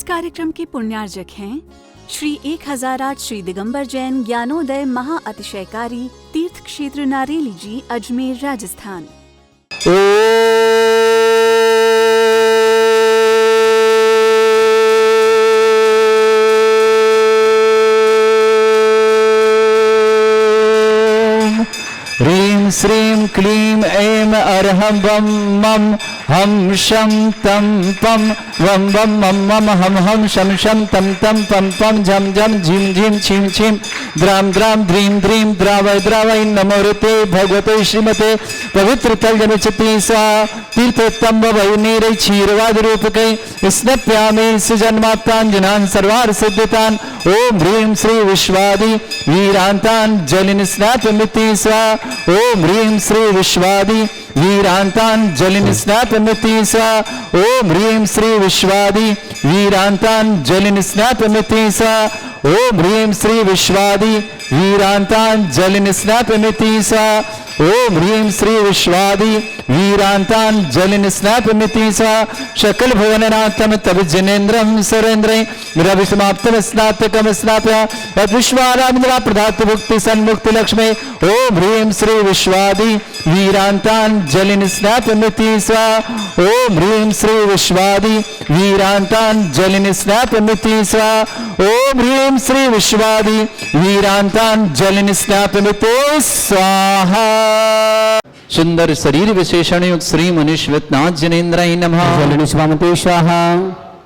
कार्यक्रम के पुण्यार्जक हैं श्री 1008 श्री दिगंबर जैन ज्ञानोदय महा अतिशयकारी तीर्थ क्षेत्र नारेली जी, अजमेर, राजस्थान। ह्रीं श्रीं क्लीं ऐं अर्हं वं मं हम शं तं पं वं वं मं मम हम हम शं शं तं तं पं पं झं झं झिं झिं छिं छिं द्रां द्रां द्रीं द्रीं द्रावय द्रावय नमो ऋते भगवते श्रीमते पवित्र तलजनचिति सा तीर्थोत्तम वैनीरै क्षीरवाद रूपकै स्नप्यामि सुजन्मात्ताञ्जनान् सर्वार्थ सिद्धितान् ओम ह्रीं श्री विश्वादि वीरांतान् जलिन स्नातमिति सा ओम ह्रीं श्री विश्वादि वीरांतान् जलिन स्नातमिति सा ओम ह्रीं श्री विश्वादि वीरांतान् जलिन स्नातमिति सा ओम ह्रीं श्री विश्वादि वीरांतान् जलिन स्नातमिति सा ओम ह्रीं श्री विश्वादि वीरांतान् जलिन स्नातमिति सा शकल भुवननाथम तब जनेन्द्रम सरेन्द्रै रवि समाप्तम स्नातकम स्नाप्य विश्वारामिन्द्रा प्रधात मुक्ति सन्मुक्ति लक्ष्मी ओम ह्रीं श्री विश्वादि वीरांतान् जलिन स्नातमिति सा ओम ह्रीं श्री विश्वादि वीरांतान् जलिन स्नातमिति सा ओम ह्रीं श्री विश्वादि वीरांतान् जलिन स्नातमिति स्वाहा। सुंदर शरीर विशेषण युक्त श्री मनीश्वरनाथ जनेन्द्राय नमः। जलिन स्वामते स्वाहा।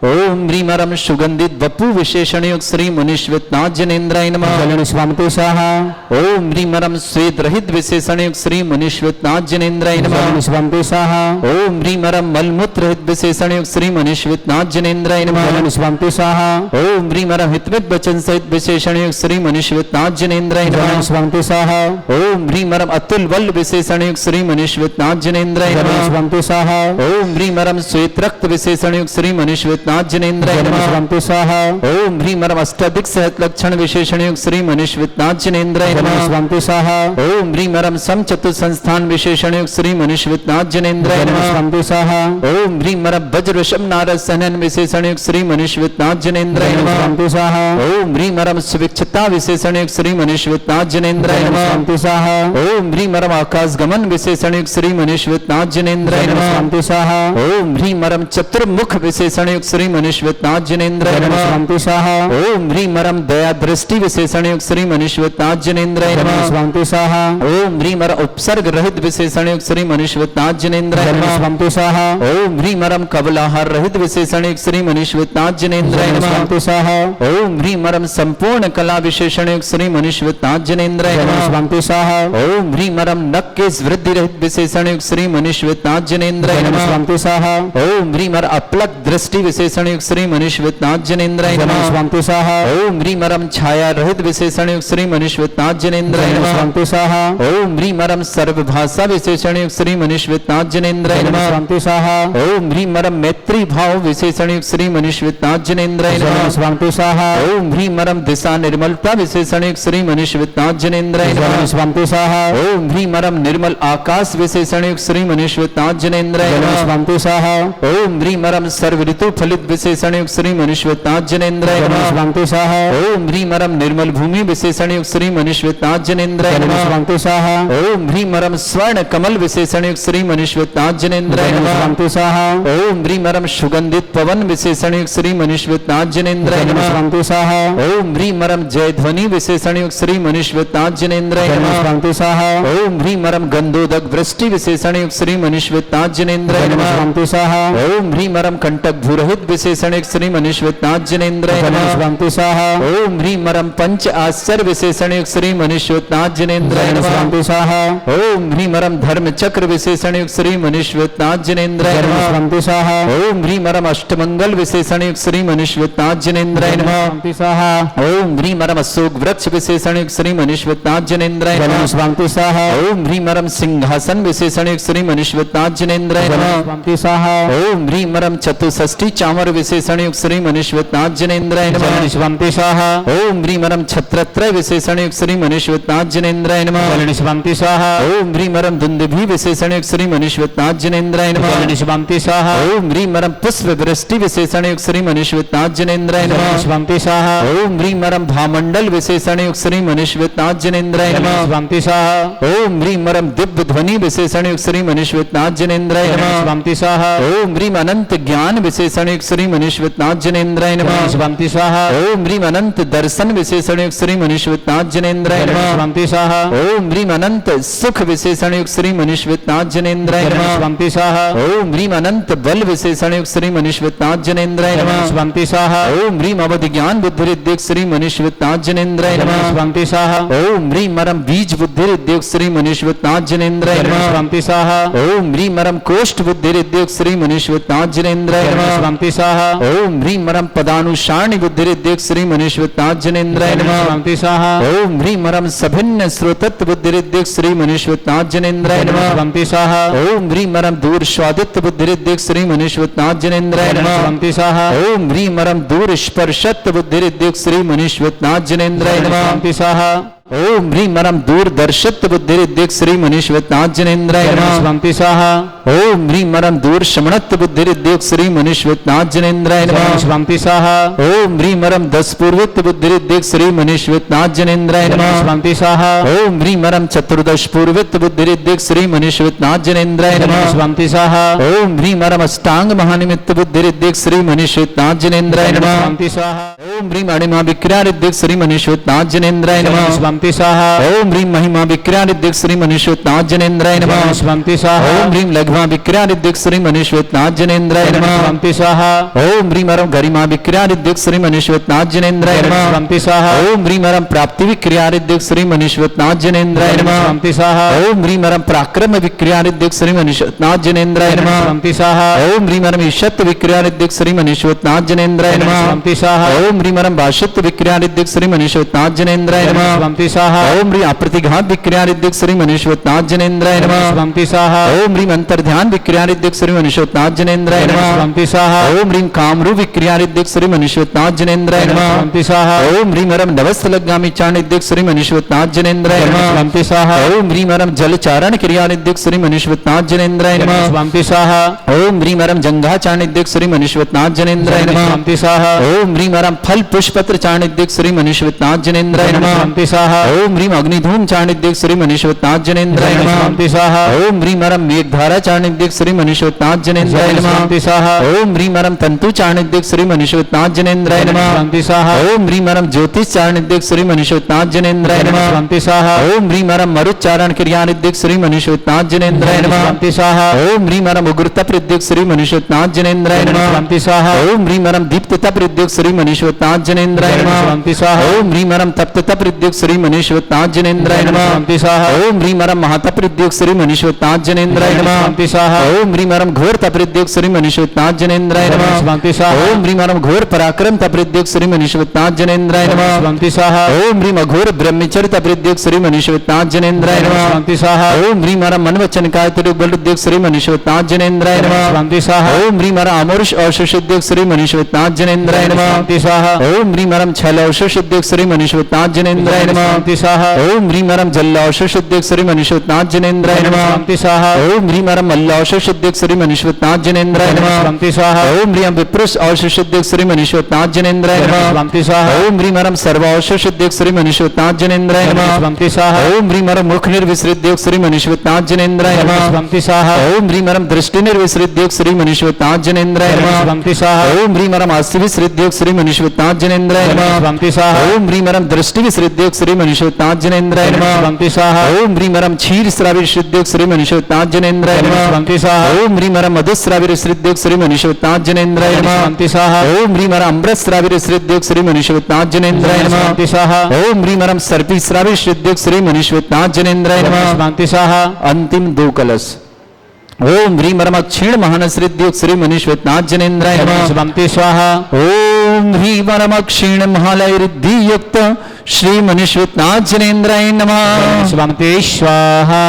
ओम ह्रीमरम सुगंधित बपू विशेषण युक्त श्री मनीश्वरनाथ जनेन्द्राय नमः। जलिन स्वामते स्वाहा। ओम ह्रीमरम स्वेद रहित विशेषण युक्त श्री मनीश्वरनाथ जनेन्द्राय नमः। जलिन स्वामते स्वाहा। ओम ह्रीमरम मलमूत्र रहित विशेषण युक्त श्री मनीश्वरनाथ जनेन्द्राय नमः। जलिन स्वामते स्वाहा। ओम ह्रीमरम हितमित वचन सहित विशेषण युक्त श्री मनीश्वरनाथ जनेन्द्राय नमः। जलिन स्वामते स्वाहा। ओम ह्रीमरम अतुल बल विशेषण युक्त श्री मनीश्वरनाथ जनेन्द्राय नमः। जलिन स्वामते स्वाहा। ओम ह्रीमरम श्वेत रक्त विशेषण युक्त श्री मनीश्वरनाथ जनेन्द्राय नमः। स्वाहा। ओम ह्रीमरम अष्टाधिक सहत लक्षण विशेषण युक्त श्री मनीश्वरनाथ जनेन्द्राय नमः। स्वाहा। ओम ह्रीमरम सम चतुर संस्थान विशेषण युक्त श्री मनीश्वरनाथ जनेन्द्राय नमः। स्वाहा। ओम ह्रीमरम वज्रशम नारद सनन विशेषण युक्त श्री मनीश्वरनाथ जनेन्द्राय नमः। स्वाहा। ओम ह्रीमरम सुविक्षता विशेषण युक्त श्री मनीश्वरनाथ जनेन्द्राय नमः। स्वाहा। ओम ह्रीमरम आकाश गमन विशेषण युक्त श्री मनीश्वरनाथ जनेन्द्राय नमः। स्वाहा। ओम ह्रीमरम चतुर्मुख विशेषण युक्त श्री मनीश्वरनाथ जनेन्द्राय नमः। स्वाहा। ओम ह्रीमरम दया दृष्टि विशेषण युक्त श्री मनीश्वरनाथ जनेन्द्राय नमः। स्वाहा। ओम ह्रीमरम उपसर्ग रहित विशेषण युक्त श्री मनीश्वरनाथ जनेन्द्राय नमः। स्वाहा। ओम ह्रीमरम कबलाहार रहित विशेषण युक्त श्री मनीश्वरनाथ जनेन्द्राय नमः। स्वाहा। ओम ह्रीमरम संपूर्ण कला विशेषण युक्त श्री मनीश्वरनाथ जनेन्द्राय नमः। स्वाहा। ओम ह्रीमरम नख के वृद्धि रहित विशेषण युक्त श्री मनीश्वरनाथ जनेन्द्राय नमः। स्वाहा। ओम ह्रीमर अपलक दृष्टि विशेषण युक्त श्री मनीश्वरनाथ जनेन्द्राय नमः। स्वाहा। ओम ह्रीमरम छाया रहित विशेषण युक्त श्री मनीश्वरनाथ जनेन्द्राय नमः। स्वाहा। ओम ह्रीमरम सर्वभाषा विशेषण युक्त श्री मनीश्वरनाथ जनेन्द्राय नमः। स्वाहा। ओम ह्रीमरम मैत्री भाव विशेषण युक्त श्री मनीश्वरनाथ जनेन्द्राय नमः। स्वाहा। ओम ह्रीमरम दिशा निर्मलता विशेषण युक्त श्री मनीश्वरनाथ जनेन्द्राय नमः। स्वाहा। ओम ह्रीमरम निर्मल आकाश विशेषण युक्त श्री मनीश्वरनाथ जनेन्द्राय नमः। स्वाहा। ओम ह्रीमरम सर्व ऋतु फलित विशेषण युक्त श्री मनीश्वरनाथ जनेन्द्राय नमः। स्वाहा। ओम ह्रीमरम निर्मल भूमि विशेषण युक्त श्री मनीश्वरनाथ जनेन्द्राय नमः। स्वाहा। ओम ह्रीमरम स्वर्ण कमल विशेषण युक्त श्री मनीश्वरनाथ जनेन्द्राय नमः। स्वाहा। ओम ह्रीमरम सुगंधित पवन विशेषण युक्त श्री मनीश्वरनाथ जनेन्द्राय नमः। स्वाहा। ओम ह्रीमरम जय ध्वनि विशेषण युक्त श्री मनीश्वरनाथ जनेन्द्राय नमः। स्वाहा। ओम ह्रीमरम गंधोदक वृष्टि विशेषण युक्त श्री मनीश्वरनाथ जनेन्द्राय नमः। स्वाहा। ओम ह्रीमरम कंटक भूरहित विशेषण युक्त श्री मनीश्वरनाथ जनेन्द्राय नमः। स्वाहा। ओम ह्रीमरम पंच आश्चर्य विशेषण युक्त श्री मनीश्वरनाथ जनेन्द्राय नमः। स्वाहा। ओम ह्रीमरम धर्म चक्र विशेषण युक्त श्री मनीश्वरनाथ जनेन्द्राय नमः। स्वाहा। ओम ह्रीमरम अष्टमंगल विशेषण युक्त श्री मनीश्वरनाथ जनेन्द्राय नमः। स्वाहा। ओम ह्रीमरम अशोक वृक्ष विशेषण युक्त श्री मनीश्वरनाथ जनेन्द्राय नमः। स्वाहा। ओम ह्रीमरम सिंहासन विशेषण युक्त श्री मनीश्वरनाथ जनेन्द्राय नमः। स्वाहा। ओम ह्रीमरम चतुष्षष्ठी चामर विशेषण युक्त श्री मनीश्वरनाथ जनेन्द्राय नमः। शिवंति स्वाहा ओम ह्रीं मरम छत्रत्रय विशेषण युक्त श्री मनीश्वरनाथ जनेन्द्राय नमः। शिवंति स्वाहा ओम ह्रीं मरम दुंदुभि विशेषण युक्त श्री मनीश्वरनाथ जनेन्द्राय नमः। शिवंति स्वाहा ओम ह्रीं मरम पुष्प वृष्टि विशेषण युक्त श्री मनीश्वरनाथ जनेन्द्राय नमः। शिवंति स्वाहा ओम ह्रीं मरम भामंडल विशेषण युक्त श्री मनीश्वरनाथ जनेन्द्राय नमः। शिवंति स्वाहा ओम ह्रीं मरम दिव्य ध्वनि विशेषण युक्त श्री मनीश्वरनाथ जनेन्द्राय नमः। शिवंति स्वाहा ओम ह्रीं अनंत ज्ञान विशेषण युक्त श्री मनीश्वरनाथ जनेन्द्राय नमः। शिवंति स्वाहा ओम ह्रीं अनंत दर्शन विशेषण युक्त श्री मनीश्वरनाथ जनेन्द्राय नमः। शिवंति स्वाहा ओम ह्रीं अनंत सुख विशेषण युक्त श्री मनीश्वरनाथ जनेन्द्राय नमः। शिवंति स्वाहा ओम ह्रीं अनंत बल विशेषण युक्त श्री मनीश्वरनाथ जनेन्द्राय नमः। शिवंति स्वाहा ओम ह्रीं अवधि ज्ञान बुद्धि रिद्धिक श्री मनीश्वरनाथ जनेन्द्राय नमः। शिवंति स्वाहा ओम ह्रीं मरम बीज बुद्धि रिद्धिक श्री मनीश्वरनाथ जनेन्द्राय नमः। शिवंति स्वाहा ओम ह्रीं मरम कोष्ठ बुद्धि रिद्धिक श्री मनीश्वरनाथ जनेन्द्राय नमः। शिवंति स्वाहा ओम ह्रीं मरम पदानुसारणी बुद्धि रिद्धिक श्री मनीश्वरनाथ जनेन्द्राय नमः। शिवंति स्वाहा ओम ह्रीं मरम सभिन्न श्रोतत्व बुद्धि रिद्धिक श्री मनीश्वरनाथ जनेन्द्राय नमः। शिवंति स्वाहा ओम ह्रीं मरम दूर स्वादित्व बुद्धि रिद्धिक श्री मनीश्वरनाथ जनेन्द्राय नमः। शिवंति स्वाहा ओम ह्रीं मरम दूर स्पर्शत्व बुद्धि रिद्धिक श्री मनीश्वरनाथ जनेन्द्राय नमः। शिवंति स्वाहा ओम ह्रीं मरम दूरदर्शित्व बुद्धि रिद्धिक श्री मनीश्वरनाथ जनेन्द्राय नमः। शिवंति स्वाहा ओम ह्रीं मरम दूर शमनत्व बुद्धि रिद्धिक श्री मनीश्वरनाथ जनेन्द्राय नमः। शिवंति स्वाहा ओम ह्रीं मरम दशपूर्वित्व बुद्धि रिद्धिक श्री मनीश्वरनाथ जनेन्द्राय नमः। शिवंति स्वाहा ओम ह्रीं मरम चतुर्दश पूर्वित्व बुद्धि रिद्धिक श्री मनीश्वरनाथ जनेन्द्राय नमः। शिवंति स्वाहा ओम ह्रीं मरम अष्टांग महानिमित्त बुद्धि रिद्धिक श्री मनीश्वरनाथ जनेन्द्राय नमः। शिवंति स्वाहा ओम ह्रीं अणिमा विक्रिया रिद्धिक श्री मनीश्वरनाथ जनेन्द्राय नमः। शिवंति स्वाहा ओम ह्रीं महिमा विक्रिया रिद्धिक श्री मनीश्वरनाथ जनेन्द्राय नमः। शिवंति स्वाहा ओम ह्रीं लघ्मा विक्रिया रिद्धिक श्री मनीश्वरनाथ जनेन्द्राय नमः। शिवंति स्वाहा ओम ह्रीं मरम गरिमा विक्रिया रिद्धिक श्री मनीश्वरनाथ जनेन्द्राय नमः। शिवंति स्वाहा ओम ह्रीं मरम प्राप्ति विक्रिया रिद्धिक श्री मनीश्वरनाथ जनेन्द्राय नमः। शिवंति स्वाहा ओम ह्रीं मरम पराक्रम विक्रिया रिद्धिक श्री मनीश्वरनाथ जनेन्द्राय नमः। शिवंति स्वाहा ओम ह्रीं मरम ईशत्व विक्रिया रिद्धिक श्री मनीश्वरनाथ जनेन्द्राय नमः। शिवंति स्वाहा ओम ह्रीं मरम भाषित्व विक्रिया रिद्धिक श्री मनीश्वरनाथ जनेन्द्राय नमः। शिवंति स्वाहा ओम ह्रीं अप्रतिघात विक्रिया रिद्धिक श्री मनीश्वरनाथ जनेन्द्राय नमः। शिवंति स्वाहा ओम ह्रीं अंतर्ध्यान विक्रिया रिद्धिक श्री मनीश्वरनाथ जनेन्द्राय नमः। शिवंति स्वाहा ओम ह्रीं कामरू विक्रिया रिद्धिक श्री मनीश्वरनाथ जनेन्द्राय नमः। शिवंति स्वाहा ओम ह्रीं मरम नवस्थलगामी चारण रिद्धिक श्री मनीश्वरनाथ जनेन्द्राय नमः। शिवंति स्वाहा ओम ह्रीं मरम जलचारण क्रिया रिद्धिक श्री मनीश्वरनाथ जनेन्द्राय नमः। शिवंति स्वाहा ओम ह्रीं मरम जंघा चारण रिद्धिक श्री मनीश्वरनाथ जनेन्द्राय नमः। शिवंति स्वाहा ओम ह्रीं मरम फल पुष्पत्र चारण रिद्धिक श्री मनीश्वरनाथ जनेन्द्राय नमः। शिवंति स्वाहा ओम ह्रीं अग्निधूम चारण रिद्धिक श्री मनीश्वरनाथ जनेन्द्राय नमः। शिवंति स्वाहा ओम ह्रीं मरम मेघधारा चारण रिद्धिक श्री मनीश्वरनाथ जनेन्द्राय नमः। शिवंति स्वाहा ओम ह्रीं मरम तंतु चारण रिद्धिक श्री मनीश्वरनाथ जनेन्द्राय नमः। शिवंति स्वाहा ओम ह्रीं मरम ज्योतिष चारण रिद्धिक श्री मनीश्वरनाथ जनेन्द्राय नमः। शिवंति स्वाहा ओम ह्रीं मरम मरुच्चारण क्रिया रिद्धिक श्री मनीश्वरनाथ जनेन्द्राय नमः। शिवंति स्वाहा ओम ह्रीं मरम उग्रतप रिद्धिक श्री मनीश्वरनाथ जनेन्द्राय नमः। शिवंति स्वाहा ओम ह्रीं मरम दीप्ततप रिद्धिक श्री मनीश्वरनाथ जनेन्द्राय नमः। शिवंति स्वाहा ओम ह्रीं मरम तप्ततप रिद्धिक श्री मनीश्वरनाथ जनेन्द्राय नमः। शिवंति स्वाहा ओम ह्रीं मरम महातप रिद्धिक श्री मनीश्वरनाथ जनेन्द्राय नमः। शिवंति स्वाहा ओम ह्रीं मरम घोर तप रिद्धिक श्री मनीश्वरनाथ जनेन्द्राय नमः। शिवंति स्वाहा ओम ह्रीं मरम घोर पराक्रम तप रिद्धिक श्री मनीश्वरनाथ जनेन्द्राय नमः। शिवंति स्वाहा ओम ह्रीं अघोर ब्रह्मचर्य तप रिद्धिक श्री मनीश्वरनाथ जनेन्द्राय नमः। शिवंति स्वाहा ओम ह्रीं मरम मन वचन काय बल रिद्धिक श्री मनीश्वरनाथ जनेन्द्राय नमः। शिवंति स्वाहा ओम ह्रीं मरम अमरुष औषधिक श्री मनीश्वरनाथ जनेन्द्राय नमः। शिवंति स्वाहा ओम ह्रीं मरम छल औषधिक श्री मनीश्वरनाथ जनेन्द्राय नमः। शिवंति स्वाहा ओम ह्रीं मरम जल औषधिक श्री मनीश्वरनाथ जनेन्द्राय नमः। शिवंति स्वाहा ओम ह्रीं मरम मल्ल औषधिक श्री मनीश्वरनाथ जनेन्द्राय नमः। शिवंति स्वाहा ओम ह्रीं विप्रुष औषधिक श्री मनीश्वरनाथ जनेन्द्राय नमः। शिवंति स्वाहा ओम ह्रीं मरम सर्व औषधिक श्री मनीश्वरनाथ जनेन्द्राय नमः। शिवंति स्वाहा ओम ह्रीं मरम मुख निर्विसृत श्री मनीश्वरनाथ जनेन्द्राय नमः। शिवंति स्वाहा ओम ह्रीं मरम दृष्टि निर्विसृत श्री मनीश्वरनाथ जनेन्द्राय नमः। शिवंति स्वाहा ओम ह्रीं मरम आस्ति विसृत श्री मनीश्वरनाथ जनेन्द्राय नमः। शिवंति स्वाहा ओम ह्रीं मरम दृष्टि विसृत श्री मनीश्वरनाथ जनेन्द्राय नमः। शिवंति स्वाहा ओम ह्रीं मरम क्षीर श्रावी श्रीद्योग श्री मनीश्वरनाथ जनेन्द्राय नमः। शिवंति स्वाहा ओम ह्रीं मरम मधुश्रावी श्रीद्योग श्री मनीश्वरनाथ जनेन्द्राय नमः। शिवंति स्वाहा ओम ह्रीं मरम अमृत श्रावी श्रीद्योग श्री मनीश्वरनाथ जनेन्द्राय नमः। शिवंति स्वाहा ओम ह्रीं मरम सर्पी श्रावी श्रीद्योग श्री मनीश्वरनाथ जनेन्द्राय नमः। शिवंति स्वाहा अंतिम 2 कलश। ओम ह्रीं मरम क्षीण महानश्रीद्योग श्री मनीश्वरनाथ जनेन्द्राय नमः। शिवंति स्वाहा ओम ह्रीं मरम क्षीण महालय रिद्धि युक्त श्री मनीश्वरनाथ जनेन्द्राय नमः। शिवंति स्वाहा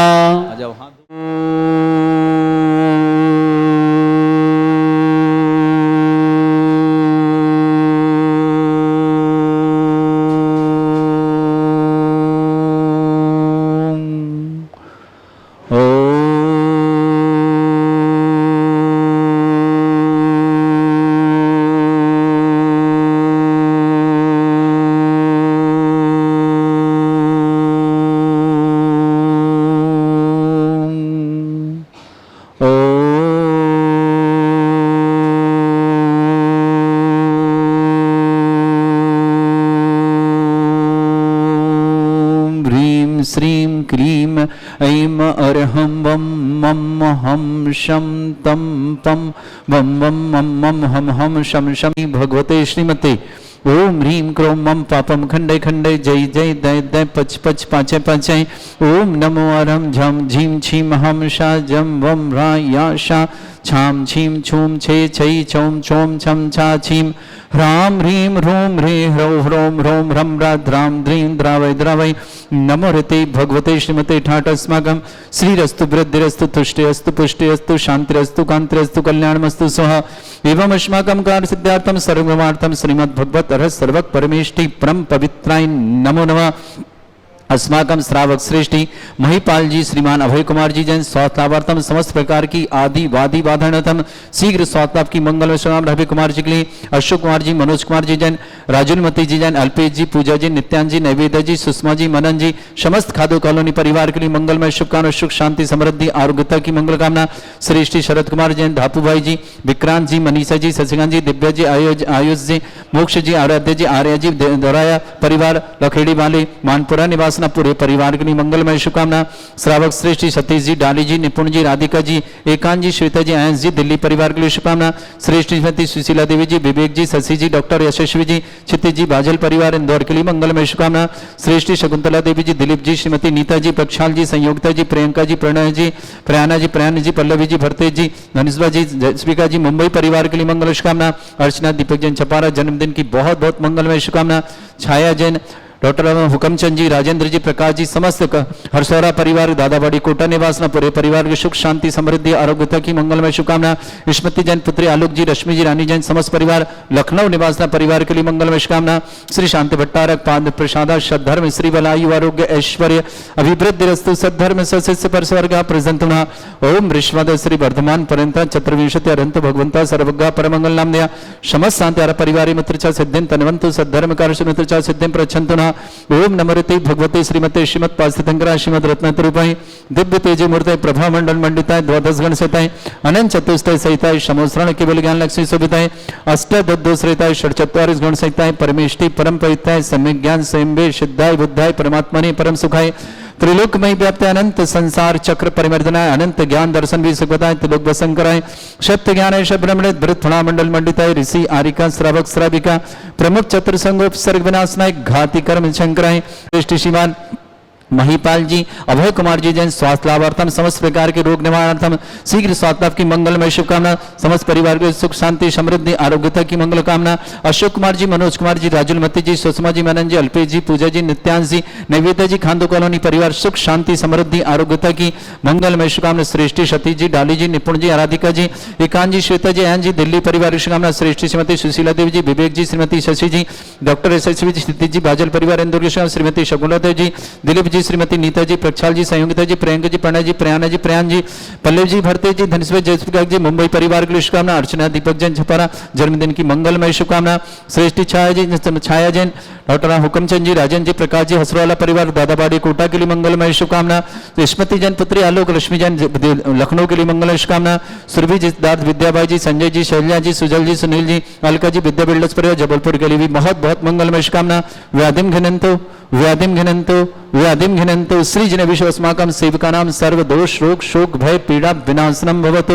श्रीं क्लीं ऐं अर्हं वं मं हम शं तं पं वं वं मं मं हम हम शं शं भगवते श्रीमते ओम ह्रीं क्रों मम पापम खंडे खंडे जय जय दय दय पच पच पाचे पाचे ओम नमो अरहम झम झीम छीम हम शा जम वम रा या शा छाम छीम छूम छे छई छौम छौम छम छा छीम ह्राम ह्रीं ह्रूम ह्रे ह्रौ ह्रौम ह्रौम ह्रम रा ध्राम ध्रीं द्रावय द्रावय नमो ऋते भगवते श्रीमते ठाट अस्माकं श्रीरस्तु वृद्धिरस्तु तुष्टिरस्तु पुष्टिरस्तु शांतिरस्तु कांतिरस्तु कल्याणमस्तु स्वः एवं अस्माकं कार्य सिद्धार्थं सर्वमार्थं श्रीमद्भगवत अरहत सर्वक परमेष्टि परम पवित्राय नमो नमः। अस्माकं श्रावक श्रेष्ठी महिपाल जी श्रीमान अभय कुमार जी जैन स्वास्थ्यार्थम समस्त प्रकार की आदि वादी बाधानतम शीघ्र स्वास्थ्य की मंगल श्याम रवि कुमार जी के लिए अशोक कुमार जी मनोज कुमार जी जैन राजुलमती जी जैन अल्पेश जी पूजा जी नित्यान जी नैवेद्य जी सुषमा जी मनन जी समस्त खादो कॉलोनी परिवार के लिए मंगलमय शुभकामना सुख शांति समृद्धि आरोग्यता की मंगल कामना। श्रेष्ठी शरद कुमार जैन धापू भाई जी विक्रांत जी मनीषा जी शशिकांत जी दिव्या जी आयुष जी मोक्ष जी आराध्य जी आर्य जी दोराया परिवार लखेड़ी वाले मानपुरा निवास पूरे परिवार के लिए मंगलमय शुभकामना। श्रावक श्रेष्ठी सतीश जी डाली जी निपुण जी राधिका जी एकांत जी श्वेता जी आयंस जी दिल्ली परिवार के लिए शुभकामना। श्रेष्ठी श्रीमती सुशीला देवी जी विवेक जी शशि जी डॉक्टर यशस्वी जी क्षितिज जी बाजल परिवार इंदौर के लिए मंगलमय शुभकामना। श्रेष्ठी शकुंतला देवी जी दिलीप जी श्रीमती नीता जी प्रक्षाल जी संयोगिता जी प्रियंका जी प्रणय जी प्रयाना जी प्रयान जी पल्लवी जी भरतेज जी धनुष्बा जी जसविका जी मुंबई परिवार के लिए मंगल शुभकामना। अर्चना दीपक जैन छपारा जन्मदिन की बहुत बहुत मंगलमय शुभकामना। छाया जैन डॉक्टर हुकमचंद जी राजेंद्र जी प्रकाश जी समस्त हरसौरा परिवार दादाबाड़ी कोटा निवासना पूरे परिवार की सुख शांति समृद्धि आरोग्यता की मंगलमय शुभकामना। स्मृति जैन पुत्री आलोक जी रश्मि जी रानी जैन समस्त परिवार लखनऊ निवासना परिवार के लिए मंगलमय शुभकामना। श्री शांति भट्टारक पाद प्रसादा सद्धर्म श्री बलायु आरोग्य ऐश्वर्य अभिवृद्धि रस्तु सद्धर्म सस्य पर स्वर्ग प्रजंतुना ओम ऋष्वद श्री वर्धमान पर्यंत चतुर्विंशति अरंत भगवंता सर्वज्ञ परमंगल नामनया समस्त शांति आर परिवार मित्रचा सिद्धिं तन्वंतु सद्धर्म कार्य मित्रचा सिद्धिं प्रच्छन्तुना ओम नमोते भगवते श्रीमते श्रीमद पास्थितंकरा श्रीमद रत्नतरूपाय दिव्य तेज मूर्तय प्रभा मंडल मंडिताय द्वादश गण सहिताय अनंत चतुष्टय सहिताय समोसरण केवल ज्ञान लक्ष्मी शोभिताय अष्टदोषरिताय षट्चत्वारिश गण सहिताय परमेष्टि परम पवित्राय सम्यक ज्ञान स्वयंभे सिद्धाय बुद्धाय परमात्मने परम सुखाय त्रिलोकमय व्याप्त अनंत संसार चक्र परिमर्दनाय अनंत ज्ञान दर्शन भी सुखदाय त्रिलोक वसंकराय सत्य ज्ञान ब्रह्मणित भृत मंडल मंडिताय ऋषि आरिका श्रावक श्राविका प्रमुख चतुर्संगोपसर्ग विनाशनाय घाति कर्म शंकराय श्रेष्ठ श्रीमान महिपाल जी अभय कुमार जी जैन स्वास्थ्य लाभार्थम समस्त प्रकार के रोग निवारणार्थम शीघ्र स्वास्थ्य लाभ की मंगलमय शुभकामना। समस्त परिवार के सुख शांति समृद्धि आरोग्यता की मंगल कामना। अशोक कुमार जी मनोज कुमार जी राजुलमती जी सुषमा जी मनन जी अल्पेश जी पूजा जी नित्यांश जी नैवेद्य जी खांदो कॉलोनी परिवार सुख शांति समृद्धि आरोग्यता की मंगलमय शुभकामना। श्रेष्ठी सतीश जी डाली जी निपुण जी आराधिका जी एकांत जी श्वेता जी आयन जी दिल्ली परिवार शुभकामना। श्रेष्ठी श्रीमती सुशीला देवी जी विवेक जी श्रीमती शशि जी डॉक्टर यशस्वी जी स्थिति जी बाजल परिवार इंदौर श्रीमती शकुंतला देवी जी दिलीप जी श्रीमती नीता जी प्रक्षाल जी संयोगिता जी प्रियंका जी प्रणय जी प्रयाना जी प्रयान जी पल्लव जी भरते जी धनुष्व जयस्विका जी मुंबई परिवार के लिए शुभकामना। अर्चना दीपक जैन छपारा जन्मदिन की मंगलमय शुभकामना। श्रेष्ठी छाया जैन डॉक्टर हुकमचंद जी राजन जी प्रकाश जी हसरोवाला परिवार दादाबाड़ी कोटा के लिए मंगलमय शुभकामना। स्मृति जैन पुत्री आलोक रश्मि जैन लखनऊ के लिए मंगलमय शुभकामना। सुरभि जी सिद्धार्थ विद्याबाई जी संजय जी शैल्या जी सुजल जी सुनील जी अलका जी विद्या बिल्डर्स परिवार जबलपुर के लिए भी बहुत बहुत मंगलमय शुभकामना। व्याधिम घिनंतो सृजन विश्वस्माकं सेवकानां सर्वदोष रोग शोक भय पीड़ा विनाशनम भवतु।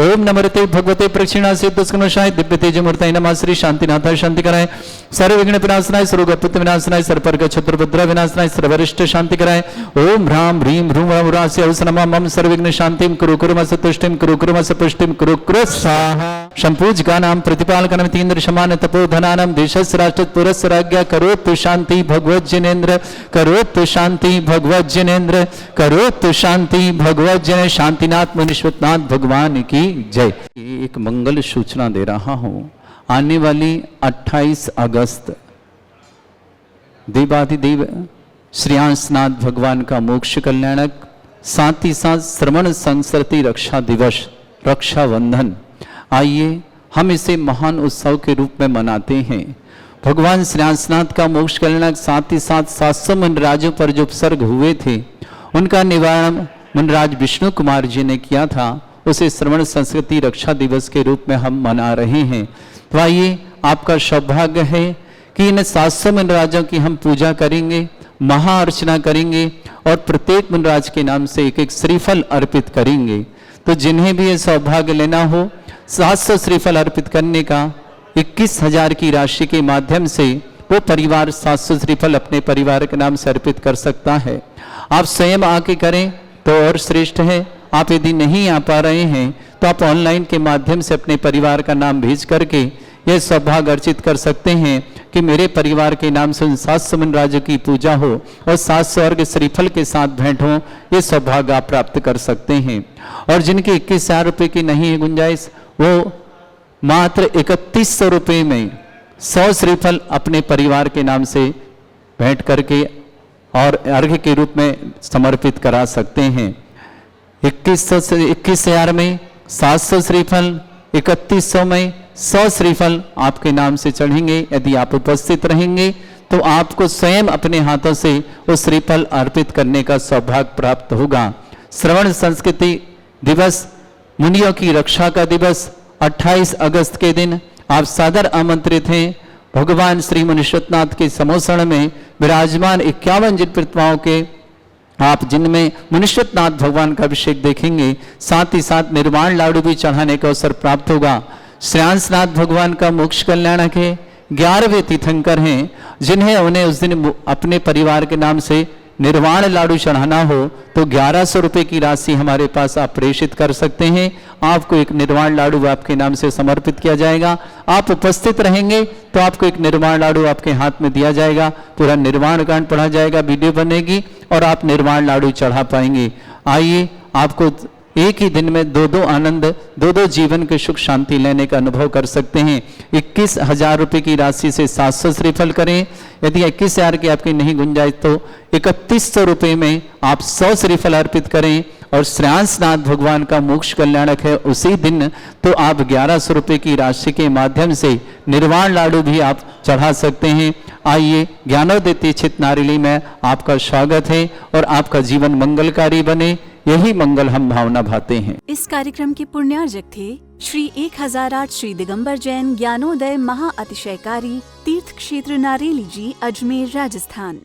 ओम नमोते भगवते प्रक्षिणासे दुष्कर्मशाय दिव्य तेज मूर्तये नमः। श्री शांतिनाथाय शांति कराय सर्व विघ्न विनाशनाय सर्वगपुत विनाशनाय सर्पर्ग छत्रभद्र विनाशनाय सर्वरिष्ट शांति कराय। ओम ह्राम ह्रीं ह्रूम ह्रास्य अवसनमा मम सर्वविघ्न शांतिं कुरु कुरुमस तुष्टिं कुरु कुरुमस पुष्टिं कुरु कुरु स्वाहा। संपूज्यकानां प्रतिपालकानां तीन्द्र समान तपोधनानां देशस्य राष्ट्र पुरस्य राज्ञा करोतु शांति भगवत जिनेन्द्र करोतु शांति भगवत जिनेन्द्र करोतु शांति भगवत जन शांतिनाथ मुनीश्वरनाथ भगवान की जय। एक मंगल सूचना दे रहा हूँ। आने वाली 28 अगस्त देवाधिदेव श्रीयांशनाथ भगवान का मोक्ष कल्याणक साथ ही साथ श्रवण संस्कृति रक्षा दिवस रक्षाबंधन, आइए हम इसे महान उत्सव के रूप में मनाते हैं। भगवान श्रीयांशनाथ का मोक्ष कल्याणक साथ ही साथ 700 मुनिराजों पर जो उपसर्ग हुए थे उनका निवारण मुनिराज विष्णु कुमार जी ने किया था, उसे श्रवण संस्कृति रक्षा दिवस के रूप में हम मना रहे हैं। तो आइए आपका सौभाग्य है कि इन 700 मुनिराजों की हम पूजा करेंगे, महाअर्चना करेंगे और प्रत्येक मुनिराज के नाम से एक एक श्रीफल अर्पित करेंगे। तो जिन्हें भी ये सौभाग्य लेना हो 700 श्रीफल अर्पित करने का 21,000 की राशि के माध्यम से वो परिवार 700 श्रीफल अपने परिवार के नाम से अर्पित कर सकता है। आप स्वयं आके करें तो और श्रेष्ठ है। आप यदि नहीं आ पा रहे हैं तो आप ऑनलाइन के माध्यम से अपने परिवार का नाम भेज करके यह सौभाग्य अर्जित कर सकते हैं कि मेरे परिवार के नाम से उन 700 मुनिराजों की पूजा हो और 700 अर्घ श्रीफल के साथ भेंट हो। ये सौभाग्य आप प्राप्त कर सकते हैं। और जिनके 21,000 रुपये की नहीं है गुंजाइश, वो मात्र 3100 रुपये में 100 श्रीफल अपने परिवार के नाम से भेंट करके और अर्घ के रूप में समर्पित करा सकते हैं। 2100 से 21,000 में 700 श्रीफल, 3100 में 100 श्रीफल आपके नाम से चढ़ेंगे। यदि आप उपस्थित रहेंगे तो आपको स्वयं अपने हाथों से उस श्रीफल अर्पित करने का सौभाग्य प्राप्त होगा। श्रवण संस्कृति दिवस, मुनियों की रक्षा का दिवस 28 अगस्त के दिन आप सादर आमंत्रित हैं। भगवान श्री मुनिश्वतनाथ के समोसण में विराजमान 51 जिन प्रतिमाओं के आप जिनमें मुनिश्वतनाथ भगवान का अभिषेक देखेंगे, साथ ही साथ निर्वाण लाडू भी चढ़ाने का अवसर प्राप्त होगा। श्रेयांसनाथ भगवान का मोक्ष कल्याणक है, 11वें तीर्थंकर हैं, जिन्हें उन्हें उस दिन अपने परिवार के नाम से निर्वाण लाडू चढ़ाना हो तो 1100 रुपये की राशि हमारे पास आप प्रेषित कर सकते हैं। आपको एक निर्वाण लाडू आपके नाम से समर्पित किया जाएगा। आप उपस्थित रहेंगे तो आपको एक निर्वाण लाडू आपके हाथ में दिया जाएगा। पूरा निर्वाण कांड पढ़ा जाएगा, वीडियो बनेगी और आप निर्वाण लाडू चढ़ा पाएंगे। आइए, आपको एक ही दिन में दो आनंद, दो जीवन के सुख शांति लेने का अनुभव कर सकते हैं। 21,000 रुपये की राशि से 700 श्रीफल करें। यदि 21,000 की आपकी नहीं गुंजाइश तो 3100 रुपये में आप 100 श्रीफल अर्पित करें और श्रेयांसनाथ भगवान का मोक्ष कल्याणक है उसी दिन, तो आप 1100 रुपये की राशि के माध्यम से निर्वाण लाडू भी आप चढ़ा सकते हैं। आइए, ज्ञानोदय तीक्षित नारिली में आपका स्वागत है और आपका जीवन मंगलकारी बने, यही मंगल हम भावना भाते हैं। इस कार्यक्रम के पुण्यार्जक थे श्री 1008 श्री दिगंबर जैन ज्ञानोदय महाअतिशयकारी तीर्थ क्षेत्र नारेली जी, अजमेर, राजस्थान।